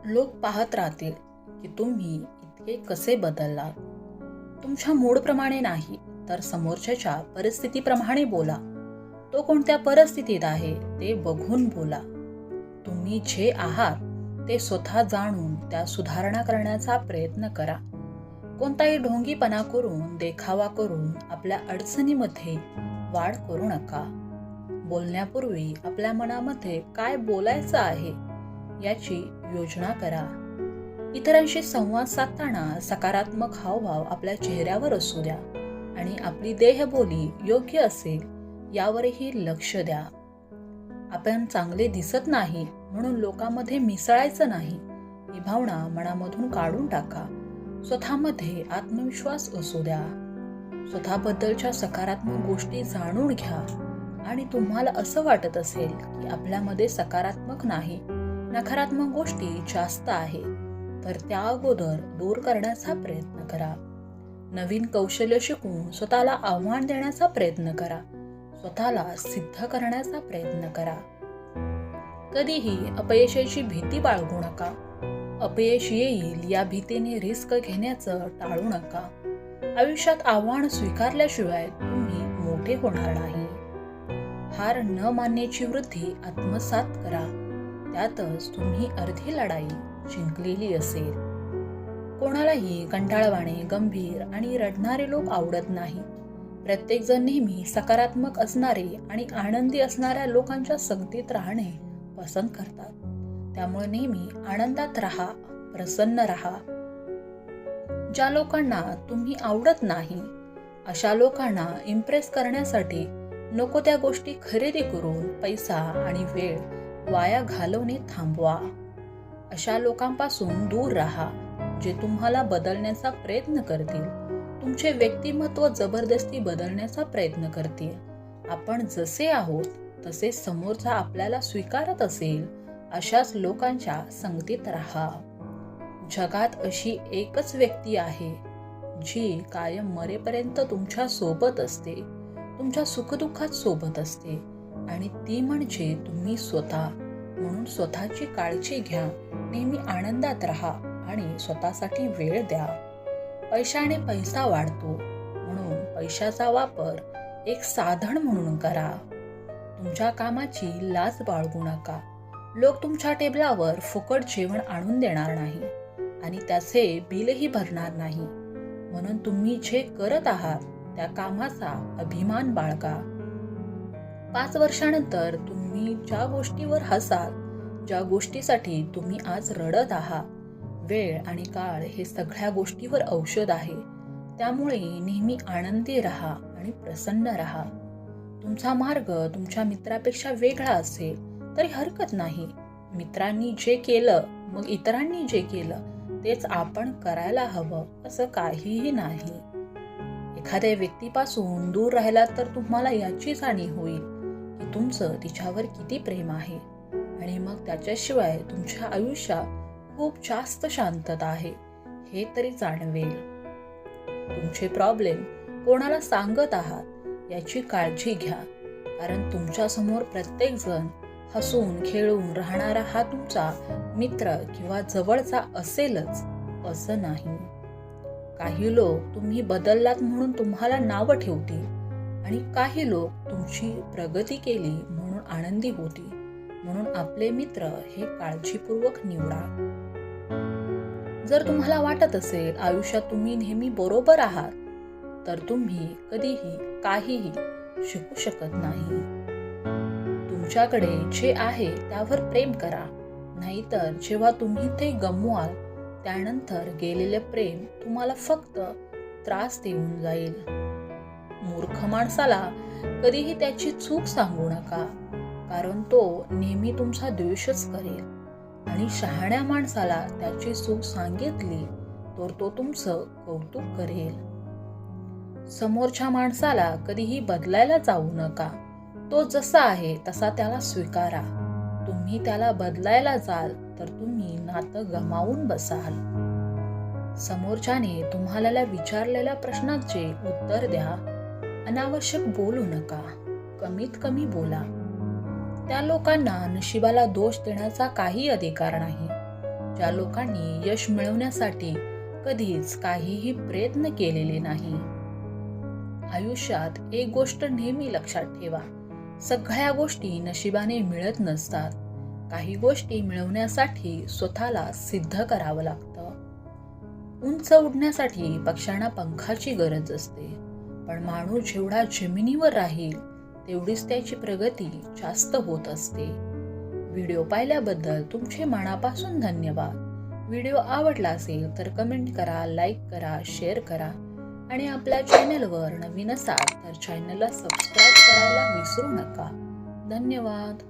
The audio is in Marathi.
लोक पाहत राहतील की तुम्ही इतके कसे बदललात. तुमच्या मूडप्रमाणे नाही तर समोरच्याच्या परिस्थितीप्रमाणे बोला. तो कोणत्या परिस्थितीत आहे ते बघून बोला. तुम्ही जे आहात ते स्वतः जाणून त्या सुधारणा करण्याचा प्रयत्न करा. कोणताही ढोंगीपणा करून देखावा करून आपल्या अडचणीमध्ये वाढ करू नका. बोलण्यापूर्वी आपल्या मनामध्ये काय बोलायचं आहे याची योजना करा. इतरांशी संवाद साधताना सकारात्मक हावभाव आपल्या चेहऱ्यावर असू द्या आणि आपली देहबोली योग्य असेल यावरही लक्ष द्या. आपण चांगले दिसत नाही म्हणून लोकांमध्ये मिसळायचं नाही ही भावना मनामधून काढून टाका. स्वतःमध्ये आत्मविश्वास असू द्या. स्वतःबद्दलच्या सकारात्मक गोष्टी जाणून घ्या आणि तुम्हाला असं वाटत असेल की आपल्यामध्ये सकारात्मक नाही नकारात्मक गोष्टी जास्त आहे तर त्या अगोदर दूर करण्याचा प्रयत्न करा. नवीन कौशल्य शिकून स्वतःला आव्हान देण्याचा प्रयत्न करा. स्वतःला सिद्ध करण्याचा प्रयत्न करा. कधीही अपयशाची भीती बाळगू नका. अपयश येईल या भीतीने रिस्क घेण्याचं टाळू नका. आयुष्यात आव्हान स्वीकारल्याशिवाय तुम्ही मोठे होणार नाही. हार न मानण्याची वृत्ती आत्मसात करा. त्यातच तुम्ही अर्धी लढाई जिंकलेली असेल. कोणालाही कंटाळवाणे गंभीर आणि रडणारे लोक आवडत नाही. प्रत्येक जण नेहमी सकारात्मक असणारे आणि आनंदी असणाऱ्या लोकांच्या संगतीत राहणे पसंत करतात. त्यामुळे नेहमी आनंदात राहा, प्रसन्न राहा. ज्या लोकांना तुम्ही आवडत नाही अशा लोकांना इम्प्रेस करण्यासाठी नको त्या गोष्टी खरेदी करून पैसा आणि वेळ वाया घालवणे थांबवा. अशा लोकांपासून दूर राहा जे तुम्हाला बदलण्याचा प्रयत्न करतील. तुमचे व्यक्तिमत्व जबरदस्ती बदलण्याचा प्रयत्न करतील. आपण जसे आहोत तसे समोरचा आपल्याला स्वीकारत असेल अशाच लोकांच्या संगतीत राहा. जगात अशी एकच व्यक्ती आहे जी कायम मरेपर्यंत तुमच्या सोबत असते, तुमच्या सुखदुःखात सोबत असते आणि ती म्हणजे तुम्ही स्वतः. म्हणून स्वतःची काळजी घ्या. नेहमी आनंदात राहा आणि स्वतःसाठी वेळ द्या. पैशाने पैसा वाढतो म्हणून पैशाचा वापर एक साधन म्हणून करा. तुमच्या कामाची लाज बाळगू नका. लोक तुमच्या टेबलावर फुकट जेवण आणून देणार नाही आणि त्याचे बिलही भरणार नाही. म्हणून तुम्ही जे करत आहात त्या कामाचा अभिमान बाळगा. 5 वर्षानंतर तुम्ही ज्या गोष्टीवर हसाल, ज्या गोष्टीसाठी तुम्ही आज रडत आहात, वेळ आणि काळ हे सगळ्या गोष्टीवर औषध आहे. त्यामुळे नेहमी आनंदी राहा आणि प्रसन्न राहा. तुमचा मार्ग तुमच्या मित्रापेक्षा वेगळा असेल तरी हरकत नाही. मित्रांनी जे केलं मग इतरांनी जे केलं तेच आपण करायला हवं असं काहीही नाही. एखाद्या व्यक्तीपासून दूर राहिला तर तुम्हाला याची जाणीव होईल की तुमचं तिच्यावर किती प्रेम आहे आणि मग त्याच्याशिवाय तुमच्या आयुष्यात खूप जास्त शांतता आहे हे तरी जाणवेल. तुमचे प्रॉब्लेम कोणाला सांगत आहात याची काळजी घ्या. कारण तुमच्या समोर प्रत्येक जण हसून खेळून राहणारा हा तुमचा मित्र किंवा जवळचा असेलच असं नाही. काही लोक तुम्ही बदललात म्हणून तुम्हाला नावं ठेवतील आणि काही लोक तुमची प्रगती केली म्हणून आनंदी होतील. म्हणून आपले मित्र हे काळजीपूर्वक निवडा. जर तुम्हाला वाटत असेल आयुष्यात तुम्ही नेहमी बरोबर आहात तर तुम्ही कधीही काहीही शिकू शकत नाही. तुमच्याकडे जे आहे त्यावर प्रेम करा. नाहीतर जेव्हा तुम्ही ते गमवाल त्यानंतर गेलेले प्रेम तुम्हाला फक्त त्रास देऊन जाईल. मूर्ख माणसाला कधीही त्याची चूक सांगू नका कारण तो नेहमी तुमचा द्वेषच करेल आणि शहाण्या माणसाला त्याची चूक सांगितली तर तो तुमचं कौतुक करेल. समोरच्या माणसाला कधीही बदलायला जाऊ नका. तो जसा आहे तसा त्याला स्वीकारा. तुम्ही त्याला बदलायला जाल तर तुम्ही नातं गमावून बसाल. समोरच्याने तुम्हाला विचारलेल्या प्रश्नाचे उत्तर द्या. अनावश्यक बोलू नका. कमीत कमी बोला. त्या लोकांना नशिबाला दोष देण्याचा काही अधिकार नाही. ज्या लोकांनी यश मिळवण्यासाठी कधीच काहीही प्रयत्न केलेले नाही. आयुष्यात एक गोष्ट नेहमी लक्षात ठेवा, सगळ्या गोष्टी नशिबाने मिळत नसतात. काही गोष्टी मिळवण्यासाठी स्वतःला सिद्ध करावं लागतं. उंच उडण्यासाठी पक्ष्यांना पंखाची गरज असते, पण माणूस जेवढा जमिनीवर राहील तेवढीच त्याची प्रगती जास्त होत असते. व्हिडिओ पाहिल्याबद्दल तुमचे मनापासून धन्यवाद. व्हिडिओ आवडला असेल तर कमेंट करा, लाईक करा, शेअर करा आणि आपल्या चॅनलवर नवीन असाल तर चॅनलला सबस्क्राईब करायला विसरू नका. धन्यवाद.